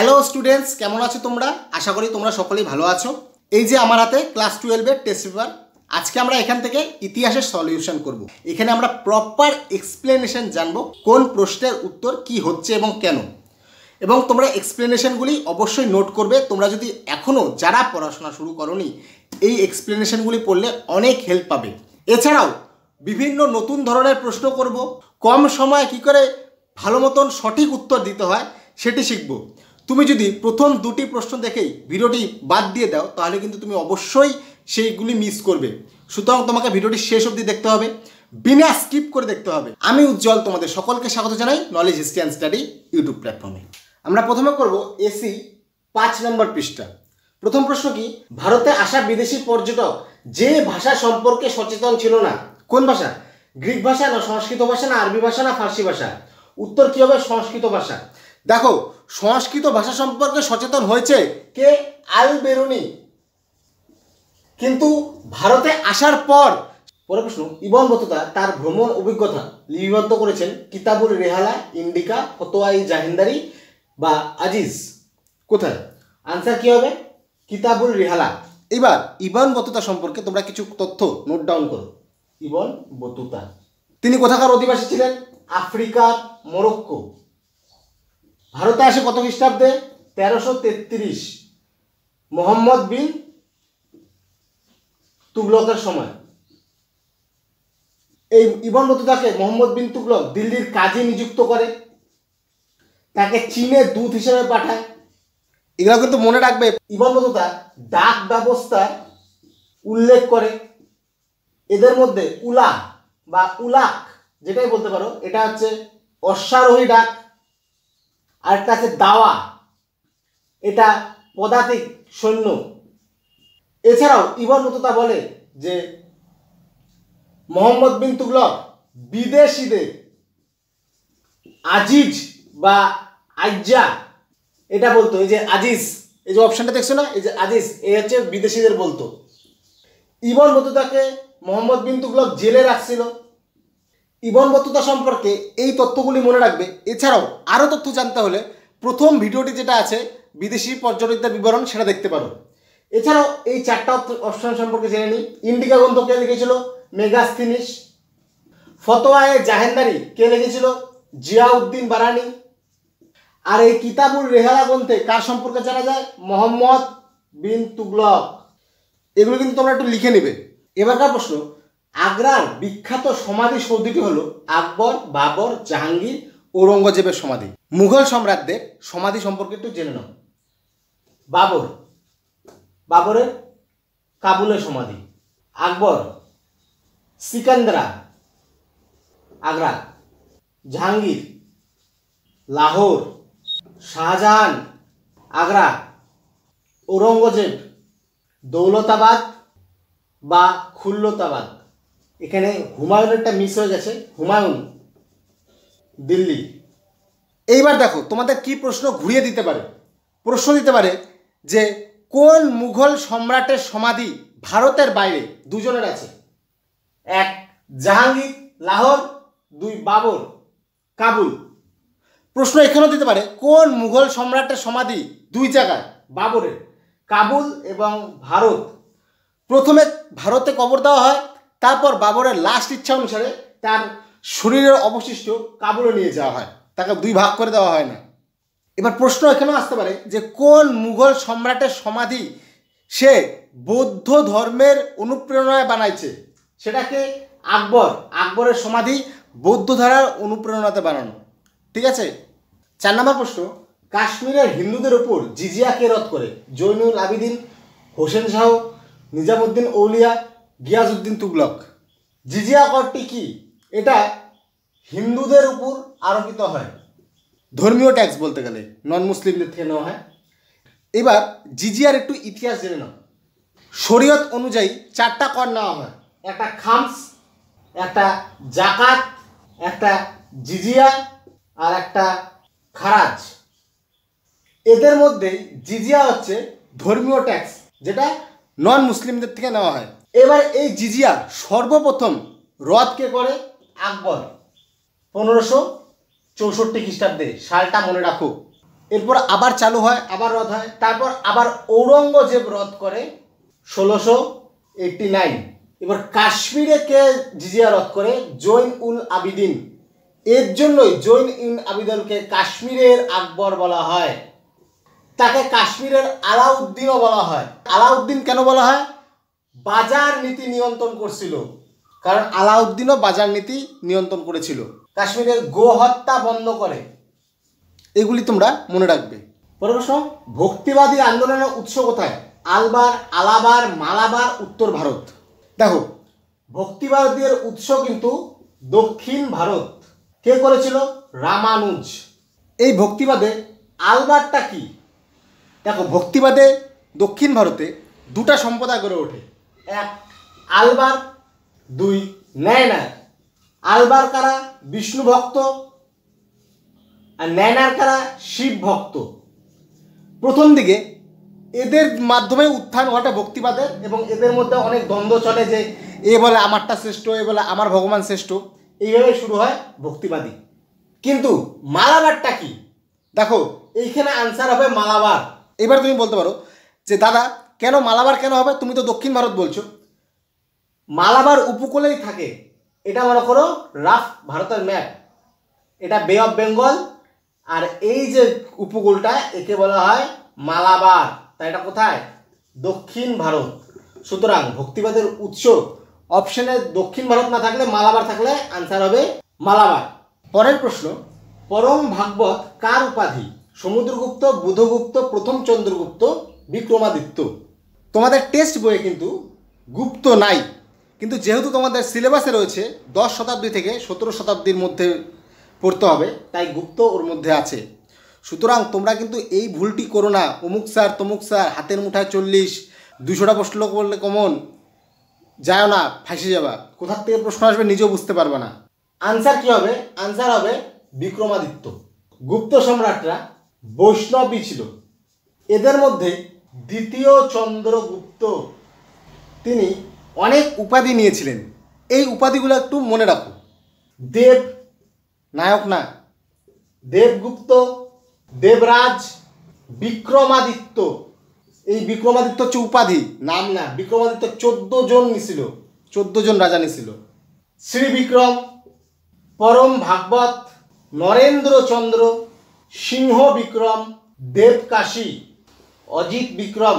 Hello students, কেমন আছো তোমরা? আশা করি তোমরা সকলেই ভালো আছো। এই যে আমার হাতে ক্লাস 12-এর টেস্ট পেপার। আজকে আমরা এখান থেকে ইতিহাসের সলিউশন করব। এখানে আমরা প্রপার এক্সপ্লেনেশন জানবো কোন প্রশ্নের উত্তর কি হচ্ছে এবং কেন। এবং তোমরা এক্সপ্লেনেশনগুলি অবশ্যই নোট করবে। তোমরা যদি এখনও যারা পড়াশোনা শুরু করোনি, এই এক্সপ্লেনেশনগুলি পড়লে অনেক হেল্প পাবে। এছাড়াও বিভিন্ন নতুন ধরনের প্রশ্ন করব, কম সময়ে কী করে ভালো মতন সঠিক উত্তর দিতে হয় সেটি শিখব। তুমি যদি প্রথম দুটি প্রশ্ন দেখেই ভিডিওটি বাদ দিয়ে দাও তাহলে কিন্তু তুমি অবশ্যই সেইগুলি মিস করবে। সুতরাং তোমাকে ভিডিওটি শেষ অবধি দেখতে হবে, বিনা স্কিপ করে দেখতে হবে। আমি উজ্জ্বল তোমাদের সকলকে স্বাগত জানাই knowledge history and study YouTube প্ল্যাটফর্মে। আমরা প্রথমে করব এসি 5 নম্বর পৃষ্ঠা। প্রথম প্রশ্ন কি, ভারতে আসা বিদেশি পর্যটক যে ভাষা সম্পর্কে সচেতন ছিল না, কোন ভাষা? গ্রিক ভাষা না সংস্কৃত ভাষা না আরবি ভাষা না ফার্সি ভাষা? উত্তর কি হবে? সংস্কৃত ভাষা। দেখো, সংস্কৃত ভাষা সম্পর্কে সচেতন হয়েছে কে? আল বেরুনি। কিন্তু ভারতে আসার পর পরের প্রশ্ন, ইবন বতুতা তার ভ্রমণ অভিজ্ঞতা লিপিবদ্ধ করেছেন কিতাবুল রেহালা, ইন্ডিকা, ফতোয়াই জাহিন্দারি বা আজিজ। কোথায়? আনসার কি হবে? কিতাবুল রেহালা। এবার ইবন বতুতা সম্পর্কে তোমরা কিছু তথ্য নোট ডাউন করো। ইবন বতুতা তিনি কোথাকার অধিবাসী ছিলেন? আফ্রিকার মরক্কো। ভারতে আসে কত খ্রিস্টাব্দে? 1333 মোহাম্মদ বিন তুগলকের সময়। এই ইবন বতুতাকে মোহাম্মদ বিন তুগলক দিল্লির কাজী নিযুক্ত করে, তাকে চীনে দূত হিসেবে পাঠায়। এগুলো কিন্তু মনে রাখবে। ইবন বতুতা ডাক ব্যবস্থার উল্লেখ করে। এদের মধ্যে উলা বা উলাক যেটাই বলতে পারো, এটা হচ্ছে অশ্বারোহী ডাক। আরেকটা আছে দাওয়া, এটা পদাতিক সৈন্য। এছাড়াও ইবন বতুতা বলে যে মোহাম্মদ বিন তুগলক বিদেশিদের আজিজ বা আজ্জা এটা বলতো। এই যে আজিজ, এই যে অপশনটা দেখছো না, এই যে আজিজ, এই হচ্ছে বিদেশিদের বলতো। ইবন বতুতাকে মোহাম্মদ বিন তুগলক জেলে রাখছিল। ইবন বতুতা সম্পর্কে এই তথ্যগুলি মনে রাখবে। এছাড়াও আরও তথ্য জানতে হলে প্রথম ভিডিওটি যেটা আছে বিদেশি পর্যটকদের বিবরণ, সেটা দেখতে পারো। এছাড়াও এই চারটা অপশন সম্পর্কে জেনে নিই। ইন্ডিকা গ্রন্থ কে লিখেছিল? মেগাস্থিনিস। ফতোয়ায়ে জাহেন্দারি কে লিখেছিল? জিয়াউদ্দিন বারানি। আর এই কিতাবুল রেহালা গ্রন্থে কার সম্পর্কে জানা যায়? মোহাম্মদ বিন তুগলক। এগুলো কিন্তু তোমরা একটু লিখে নেবে। এবারকার প্রশ্ন, আগ্রার বিখ্যাত সমাধি সৌধটি হলো আকবর, বাবর, জাহাঙ্গীর, ঔরঙ্গজেবের সমাধি। মুঘল সম্রাটদের সমাধি সম্পর্কে একটু জেনে নাও। বাবর, বাবরের কাবুলের সমাধি। আকবর সিকান্দ্রা আগ্রা। জাহাঙ্গীর লাহোর। শাহজাহান আগ্রা। ঔরঙ্গজেব দৌলতাবাদ বা খুল্লতাবাদ। এখানে হুমায়ুনেরটা মিস হয়ে গেছে, হুমায়ুন দিল্লি। এইবার দেখো তোমাদের কি প্রশ্ন ঘুরিয়ে দিতে পারে। প্রশ্ন দিতে পারে যে কোন মুঘল সম্রাটের সমাধি ভারতের বাইরে? দুজনের আছে। 1 জাহাঙ্গীর লাহোর, 2 বাবর কাবুল। প্রশ্ন এখানেও দিতে পারে কোন মুঘল সম্রাটের সমাধি 2 জায়গায়, বাবরের, কাবুল এবং ভারত। প্রথমে ভারতে কবর দেওয়া হয়, তারপর বাবরের লাস্ট ইচ্ছা অনুসারে তার শরীরের অবশিষ্ট কাবুলে নিয়ে যাওয়া হয়, তাকে 2 ভাগ করে দেওয়া হয় না। এবার প্রশ্ন এখানেও আসতে পারে যে কোন মুঘল সম্রাটের সমাধি সে বৌদ্ধ ধর্মের অনুপ্রেরণায় বানাইছে? সেটাকে আকবর। আকবরের সমাধি বৌদ্ধ ধারার অনুপ্রেরণাতে বানানো। ঠিক আছে। 4 নম্বর প্রশ্ন, কাশ্মীরের হিন্দুদের উপর জিজিয়া কে রদ করে? জৈনুল আবিদিন, হোসেন শাহ, নিজামুদ্দিন ঔলিয়া, গিয়াসউদ্দিন তুগলক। জিজিয়া করটি কি? এটা হিন্দুদের উপর আরোপিত হয়, ধর্মীয় ট্যাক্স বলতে গেলে, নন মুসলিমদের থেকে নেওয়া হয়। এবার জিজিয়ার একটু ইতিহাস জেনে নাও। শরীয়ত অনুযায়ী 4টা কর নেওয়া হয়, একটা খামস, একটা জাকাত, একটা জিজিয়া আর একটা খারাজ। এদের মধ্যে জিজিয়া হচ্ছে ধর্মীয় ট্যাক্স, যেটা নন মুসলিমদের থেকে নেওয়া হয়। এবার এই জিজিয়া সর্বপ্রথম রদ কে করে? আকবর। 1564 খ্রিস্টাব্দে। সালটা মনে রাখো। এরপর আবার চালু হয়, আবার রদ হয়। তারপর আবার ঔরঙ্গজেব রদ করে 1689। এবার কাশ্মীরে কে জিজিয়া রদ করে? জৈন উল আবিদিন। এর জন্যই জৈন উল আবিদিনকে কাশ্মীরের আকবর বলা হয়। তাকে কাশ্মীরের আলাউদ্দিনও বলা হয়। আলাউদ্দিন কেন বলা হয়? বাজার নীতি নিয়ন্ত্রণ করছিল, কারণ আলাউদ্দিনও বাজার নীতি নিয়ন্ত্রণ করেছিল। কাশ্মীরের গোহত্যা বন্ধ করে। এগুলি তোমরা মনে রাখবে। পরের প্রশ্ন, ভক্তিবাদী আন্দোলনের উৎস কোথায়? আলবার, আলাবার, মালাবার, উত্তর ভারত। দেখো, ভক্তিবাদীর উৎস কিন্তু দক্ষিণ ভারত। কে করেছিল? রামানুজ। এই ভক্তিবাদে আলবারটা কি? দেখো, ভক্তিবাদে দক্ষিণ ভারতে দুটা সম্প্রদায় গড়ে ওঠে। এক আলবার, দুই নায়নার। আলবার কারা? বিষ্ণু ভক্ত, আর নায়নার কারা? শিব ভক্ত। প্রথম দিকে এদের মাধ্যমে উত্থান ঘটে ভক্তিবাদের, এবং এদের মধ্যে অনেক দ্বন্দ্ব চলে, যে এ বলে আমারটা শ্রেষ্ঠ, এ বলে আমার ভগবান শ্রেষ্ঠ। এইভাবে শুরু হয় ভক্তিবাদী। কিন্তু মালাবারটা কি? দেখো, এইখানে আনসার হবে মালাবার। এবার তুমি বলতে পারো যে দাদা কেন মালাবার কেন হবে? তুমি তো দক্ষিণ ভারত বলছো। মালাবার উপকূলেই থাকে। এটা মনে করো রাফ ভারতের ম্যাপ। এটা বে অফ বেঙ্গল, আর এই যে উপকূলটা একে বলা হয় মালাবার। তাই এটা কোথায়? দক্ষিণ ভারত। সুতরাং ভক্তিবাদের উৎস অপশনে দক্ষিণ ভারত না থাকলে মালাবার থাকলে আনসার হবে মালাবার। পরের প্রশ্ন, পরম ভাগবত কার উপাধি? সমুদ্রগুপ্ত, বুধগুপ্ত, প্রথম চন্দ্রগুপ্ত, বিক্রমাদিত্য। তোমাদের টেক্সট বইয়ে কিন্তু গুপ্ত নাই, কিন্তু যেহেতু তোমাদের সিলেবাসে রয়েছে 10 শতাব্দী থেকে 17 শতাব্দীর মধ্যে পড়তে হবে, তাই গুপ্ত ওর মধ্যে আছে। সুতরাং তোমরা কিন্তু এই ভুলটি করো না, অমুক স্যার তমুক স্যার, হাতের মুঠায় 40, 200টা প্রশ্ন করলে কমন যায় না, ফাঁসে যাবা। কোথার থেকে প্রশ্ন আসবে নিজেও বুঝতে পারবে না। আনসার কি হবে? আনসার হবে বিক্রমাদিত্য। গুপ্ত সম্রাটরা বৈষ্ণবী ছিল। এদের মধ্যে দ্বিতীয় চন্দ্রগুপ্ত, তিনি অনেক উপাধি নিয়েছিলেন। এই উপাধিগুলো একটু মনে রাখো। দেব, নায়ক না, দেবগুপ্ত, দেবরাজ, বিক্রমাদিত্য। এই বিক্রমাদিত্য হচ্ছে উপাধি, নাম না। বিক্রমাদিত্য 14 জন নিছিল, 14 জন রাজা নিছিল। শ্রী বিক্রম, পরম ভাগবত, নরেন্দ্রচন্দ্র, সিংহ বিক্রম, দেবকাশী, অজিত বিক্রম।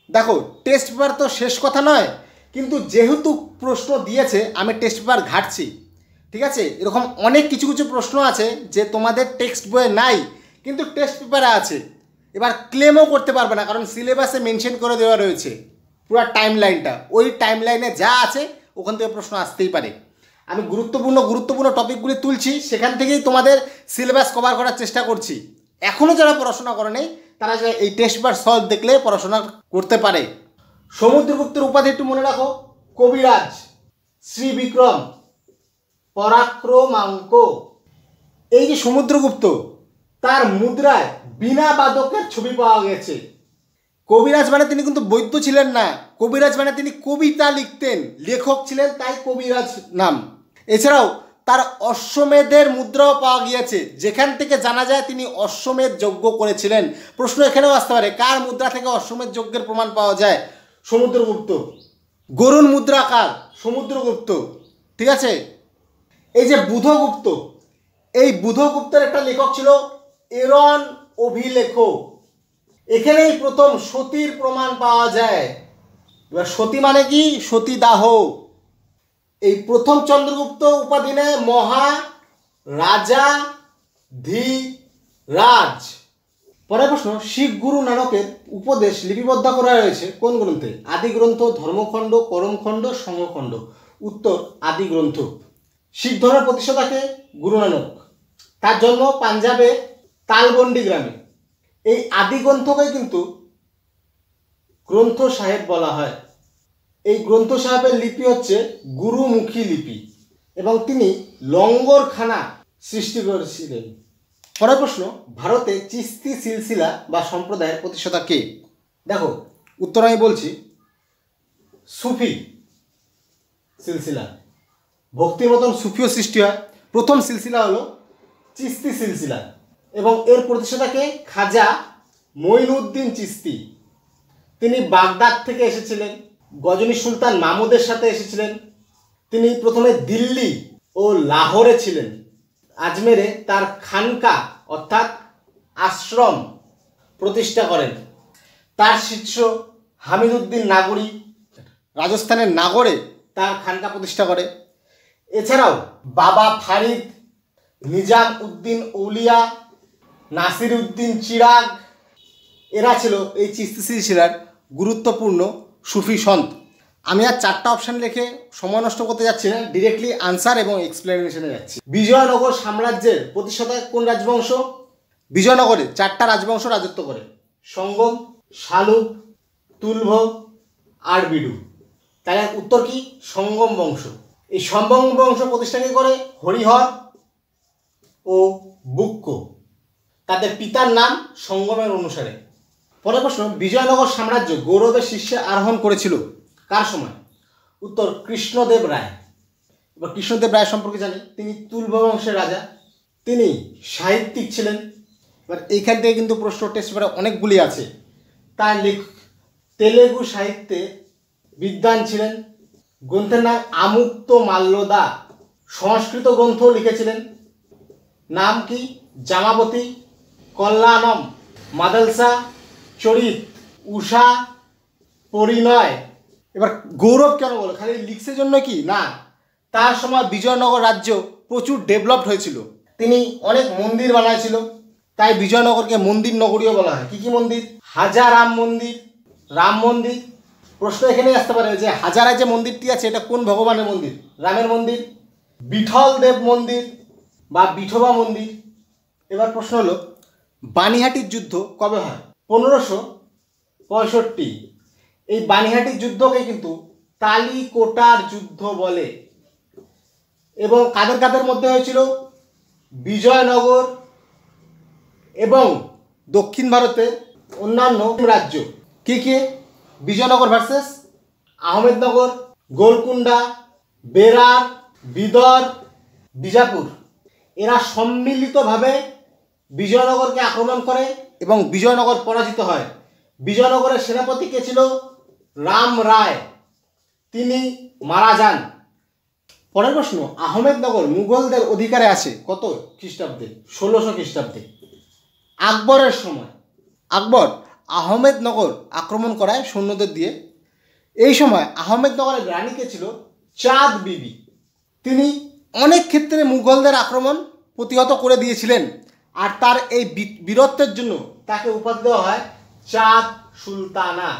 দেখো, টেস্ট পেপার তো শেষ কথা নয়, কিন্তু যেহেতু প্রশ্ন দিয়েছে আমি টেস্ট পেপার ঘাটছি। ঠিক আছে, এরকম অনেক কিছু কিছু প্রশ্ন আছে যে তোমাদের টেক্সট বইয়ে নাই, কিন্তু টেস্ট পেপারে আছে। এবার ক্লেমও করতে পারবে না, কারণ সিলেবাসে মেনশন করে দেওয়া রয়েছে পুরো টাইম লাইনটা। ওই টাইম লাইনে যা আছে ওখান থেকে প্রশ্ন আসতেই পারে। আমি গুরুত্বপূর্ণ টপিকগুলি তুলছি, সেখান থেকেই তোমাদের সিলেবাস কভার করার চেষ্টা করছি। এখনও যারা পড়াশোনা করে নেই তারা এই টেস্ট পেপার সলভ দেখলে পড়াশোনা করতে পারে। সমুদ্রগুপ্তের উপাধি একটু মনে রাখো। কবিরাজ, শ্রী বিক্রম, পরাক্রমাঙ্ক। এই যে সমুদ্রগুপ্ত, তার মুদ্রায় বীণা বাদকের ছবি পাওয়া গেছে। কবিরাজ মানে তিনি কিন্তু বৈদ্য ছিলেন না, কবিরাজ মানে তিনি কবিতা লিখতেন, লেখক ছিলেন, তাই কবিরাজ নাম। এছাড়াও তার অশ্বমেধের মুদ্রাও পাওয়া গিয়েছে, যেখান থেকে জানা যায় তিনি অশ্বমেধ যজ্ঞ করেছিলেন। প্রশ্ন এখানেও আসতে পারে, কার মুদ্রা থেকে অশ্বমেধ যজ্ঞের প্রমাণ পাওয়া যায়? সমুদ্রগুপ্ত। গরুণ মুদ্রা কার? সমুদ্রগুপ্ত। ঠিক আছে। এই যে বুধগুপ্ত, এই বুধগুপ্তের একটা লেখক ছিল এরণ অভিলেখ। এখানেই প্রথম সতীর প্রমাণ পাওয়া যায়। এবার সতী মানে কি? সতীদাহ। এই প্রথম চন্দ্রগুপ্ত উপাধি নেয় মহা রাজা ধীরাজ। পরের প্রশ্ন, শিখ গুরু নানকের উপদেশ লিপিবদ্ধ করা রয়েছে কোন গ্রন্থে? আদি গ্রন্থ, ধর্মখণ্ড, করমখণ্ড, সংঘখণ্ড। উত্তর আদি গ্রন্থ। শিখ ধর্মের প্রতিষ্ঠাতাকে গুরু নানক। তার জন্ম পাঞ্জাবের তালবন্ডি গ্রামে। এই আদি গ্রন্থকে কিন্তু গ্রন্থ সাহেব বলা হয়। এই গ্রন্থ সাহেবের লিপি হচ্ছে গুরুমুখী লিপি, এবং তিনি লঙ্গরখানা সৃষ্টি করেছিলেন। পরের প্রশ্ন, ভারতে চিস্তি সিলসিলা বা সম্প্রদায়ের প্রতিষ্ঠাতা কে? দেখো, উত্তর আমি বলছি, সুফি সিলসিলা। ভক্তির মতন সুফিও সৃষ্টি হয়। প্রথম সিলসিলা হলো চিস্তি সিলসিলা। এবং এর প্রতিষ্ঠাতাকে খাজা মঈনুদ্দিন চিশতি। তিনি বাগদাদ থেকে এসেছিলেন, গজনী সুলতান মাহমুদের সাথে এসেছিলেন। তিনি প্রথমে দিল্লি ও লাহোরে ছিলেন। আজমেরে তার খানকা অর্থাৎ আশ্রম প্রতিষ্ঠা করেন। তার শিষ্য হামিদুদ্দিন নাগরি রাজস্থানের নাগরে তার খানকা প্রতিষ্ঠা করে। এছাড়াও বাবা ফারিদ, নিজাম উদ্দিন ঔলিয়া, নাসির উদ্দিন চিরাগ, এরা ছিল এই চিশতি সিলসিলার গুরুত্বপূর্ণ সুফি সন্ত। আমি আর 4টা অপশান রেখে সময় নষ্ট করতে যাচ্ছি না, ডিরেক্টলি আনসার এবং এক্সপ্লেনেশনে যাচ্ছি। বিজয়নগর সাম্রাজ্যের প্রতিষ্ঠাতা কোন রাজবংশ? বিজয়নগরে 4টা রাজবংশ রাজত্ব করে: সঙ্গম, শালুক, তুলভ আর বিডু। তাহলে উত্তর কি? সঙ্গম বংশ। এই সঙ্গম বংশ প্রতিষ্ঠা করে হরিহর ও বুক্ক। তাদের পিতার নাম সঙ্গমের অনুসারে। পরের প্রশ্ন, বিজয়নগর সাম্রাজ্য গৌরবের শীর্ষে আরোহণ করেছিল কার সময়? উত্তর কৃষ্ণদেব রায়। এবার কৃষ্ণদেব রায় সম্পর্কে জানি, তিনি তুলভ বংশের রাজা। তিনি সাহিত্যিক ছিলেন। এবার এইখান থেকে কিন্তু প্রশ্ন টেস্ট পেপারে অনেকগুলি আছে। তার তেলেগু সাহিত্যে বিদ্বান ছিলেন। গ্রন্থের নাম আমুক্ত মাল্যদা। সংস্কৃত গ্রন্থ লিখেছিলেন। নাম কি? জামাবতী, কল্যাণম, মাদালসা, চরিত, উষা, পরিণয়। এবার গৌরব কেন বলো? খালি লিখছে জন্য কি না, তার সময় বিজয়নগর রাজ্য প্রচুর ডেভেলপড হয়েছিল। তিনি অনেক মন্দির বানাইছিল, তাই বিজয়নগরকে মন্দির নগরীও বলা হয়। কি কি মন্দির? হাজারাম মন্দির, রাম মন্দির। প্রশ্ন এখানেই আসতে পারে যে হাজারায় যে মন্দিরটি আছে এটা কোন ভগবানের মন্দির? রামের মন্দির। বিঠল দেব মন্দির বা বিঠোবা মন্দির। এবার প্রশ্ন হলো, বানিহাটির যুদ্ধ কবে হয়? 1565। এই বানিহাটির যুদ্ধকে কিন্তু তালিকোটার যুদ্ধ বলে। এবং কাদের কাদের মধ্যে হয়েছিল? বিজয়নগর এবং দক্ষিণ ভারতের অন্যান্য রাজ্য। কে কে? বিজয়নগর ভার্সেস আহমেদনগর, গোলকুন্ডা, বেরার, বিদর, বিজাপুর। এরা সম্মিলিতভাবে বিজয়নগরকে আক্রমণ করে এবং বিজয়নগর পরাজিত হয়। বিজয়নগরের সেনাপতি কে ছিল? রাম রায়। তিনি মারা যান। পরের প্রশ্ন, আহমেদনগর মুঘলদের অধিকারে আসে কত খ্রিস্টাব্দে? 1600 খ্রিস্টাব্দে। আকবরের সময় আকবর আহমেদনগর আক্রমণ করায় সৈন্যদের দিয়ে। এই সময় আহমেদনগরের রানী কে ছিল? চাঁদ বিবি। তিনি অনেক ক্ষেত্রে মুঘলদের আক্রমণ প্রতিহত করে দিয়েছিলেন। আর তার এই বীরত্বের জন্য তাকে উপাধি দেওয়া হয় চাঁদ সুলতানা।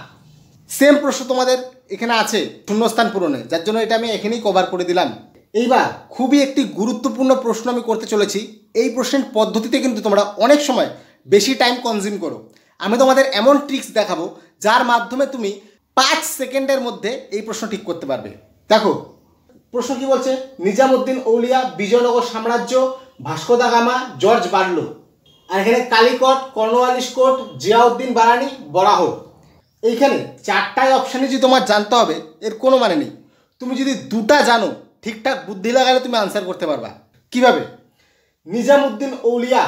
সেম প্রশ্ন তোমাদের এখানে আছে শূন্যস্থান পূরণে, যার জন্য এটা আমি এখানেই কভার করে দিলাম। এইবার খুবই একটি গুরুত্বপূর্ণ প্রশ্ন আমি করতে চলেছি। এই প্রশ্নের পদ্ধতিতে কিন্তু তোমরা অনেক সময় বেশি টাইম কনজিউম করো। আমি তোমাদের এমন ট্রিক্স দেখাবো যার মাধ্যমে তুমি 5 সেকেন্ডের মধ্যে এই প্রশ্ন ঠিক করতে পারবে। দেখো প্রশ্ন কি বলছে? নিজামউদ্দিন ঔলিয়া, বিজয়নগর সাম্রাজ্য, Vasco da Gama, George Barlow. আর এখানে কালিকট, কর্নওয়ালিস কোট, জিয়াউদ্দিন বারানি, বরাহ। এইখানে 4টাই অপশানই যে তোমার জানতে হবে এর কোনো মানে নেই। তুমি যদি 2টা জানো, ঠিকঠাক বুদ্ধি লাগালে তুমি আনসার করতে পারবা। কিভাবে? নিজামউদ্দিন ঔলিয়া,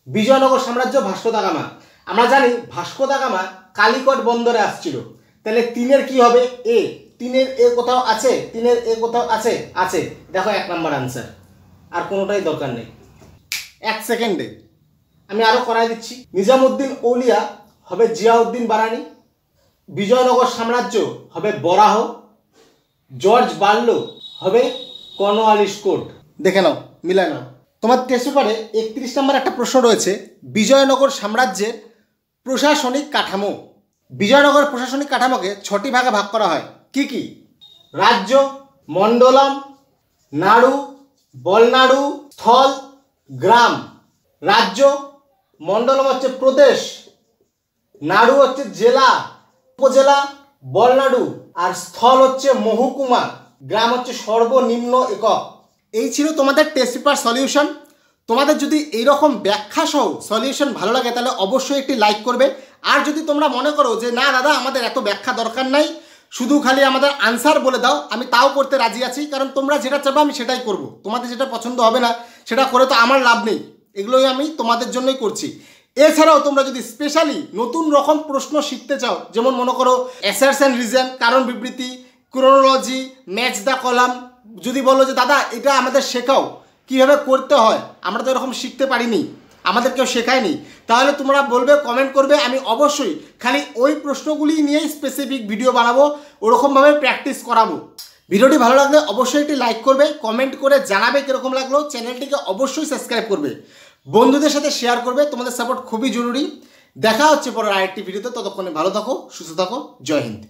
বিজয়নগর সাম্রাজ্য, ভাস্কো দা গামা। আমরা জানি ভাস্কো দা গামা কালিকট বন্দরে আসছিল। তাহলে 3-এর কি হবে? এ। 3-এর এ কোথাও আছে? 3-এর এ কোথাও আছে? আছে। দেখো 1 নম্বর আনসার। আর কোনোটাই দরকার নেই। 1 সেকেন্ডে আমি আরও করাই দিচ্ছি। নিজামউদ্দিন ঔলিয়া হবে জিয়াউদ্দিন বারানি, বিজয়নগর সাম্রাজ্য হবে বরাহ, জর্জ বার্লো হবে কর্নওয়ালিস কোট। দেখে নাও, মিলায় নাও। তোমার টেস্ট পেপারে 31 নম্বর একটা প্রশ্ন রয়েছে, বিজয়নগর সাম্রাজ্যের প্রশাসনিক কাঠামো। বিজয়নগর প্রশাসনিক কাঠামোকে 6টি ভাগে ভাগ করা হয়। কি কি? রাজ্য, মণ্ডলম, নাড়ু, বলনাড়ু, স্থল, গ্রাম। রাজ্য, মণ্ডলম হচ্ছে প্রদেশ, নাড়ু হচ্ছে জেলা উপজেলা, বলনাড়ু আর স্থল হচ্ছে মহকুমা, গ্রাম হচ্ছে সর্বনিম্ন একক। এই ছিল তোমাদের টেস্ট পেপার সলিউশন। তোমাদের যদি এইরকম ব্যাখ্যা সহ সলিউশন ভালো লাগে তাহলে অবশ্যই একটি লাইক করবে। আর যদি তোমরা মনে করো যে না দাদা আমাদের এত ব্যাখ্যা দরকার নাই, শুধু খালি আমাদের আনসার বলে দাও, আমি তাও করতে রাজি আছি। কারণ তোমরা যেটা চাইবে আমি সেটাই করব। তোমাদের যেটা পছন্দ হবে না সেটা করে তো আমার লাভ নেই। এগুলোই আমি তোমাদের জন্যই করছি। এছাড়াও তোমরা যদি স্পেশালি নতুন রকম প্রশ্ন শিখতে চাও, যেমন মনে করো অ্যাসার্শন রিজন, কারণ বিবৃতি, ক্রোনোলজি, ম্যাচ দ্য কলাম, যদি বলো যে দাদা এটা আমাদের শেখাও কীভাবে করতে হয়, আমরা তো এরকম শিখতে পারিনি, আমাদের কেউ শেখায়নি, তাহলে তোমরা বলবে, কমেন্ট করবে, আমি অবশ্যই খালি ওই প্রশ্নগুলি নিয়েই স্পেসিফিক ভিডিও বানাবো, ওরকমভাবে প্র্যাকটিস করাবো। ভিডিওটি ভালো লাগলে অবশ্যই একটি লাইক করবে, কমেন্ট করে জানাবে কীরকম লাগলো, চ্যানেলটিকে অবশ্যই সাবস্ক্রাইব করবে, বন্ধুদের সাথে শেয়ার করবে, তোমাদের সাপোর্ট খুবই জরুরি। দেখা হচ্ছে পরে আরেকটি ভিডিওতে, ততক্ষণে ভালো থাকো, সুস্থ থাকো, জয় হিন্দ।